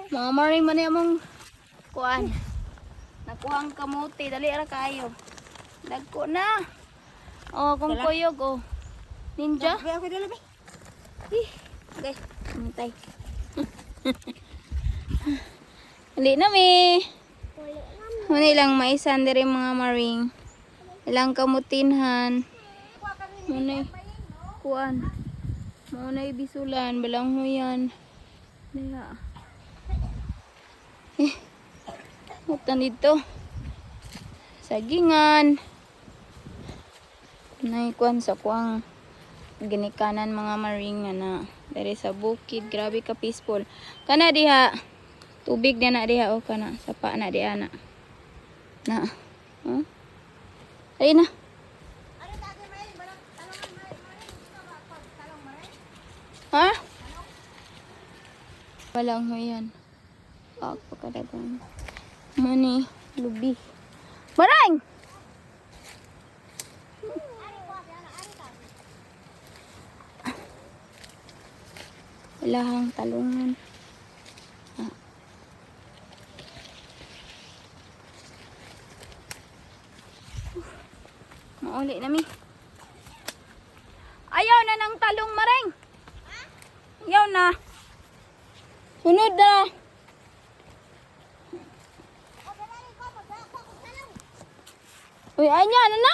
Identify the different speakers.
Speaker 1: Mga maring man among kuan. Nakuhang kamote, dali ra kayo. Dagko na. Oh, kung kuyog oh. Ninja.
Speaker 2: Ako dala be.
Speaker 1: Okay, hintay. Dali na mi. Muna ilang maisan diri mga maring. Ilang kamutinhan. Muna kuan. Muna ibisulan, balang huyan. Nila. Mutan dito. Sagingan. Naikuan sa kuang ginikanan mga maring na dari sa bukid. Grabe ka peaceful. Kana diha. Tubig na na diha o kana. Sapa na diha na. Na. Huh? Ayun na. Ha? Walang huyan. Ako kadagan. Mani, lubi. Marang! Ilahang talungan. Mauli na mi. Ayaw na ng talong maring. Ayaw na. Sunod na. Uy, anya na na.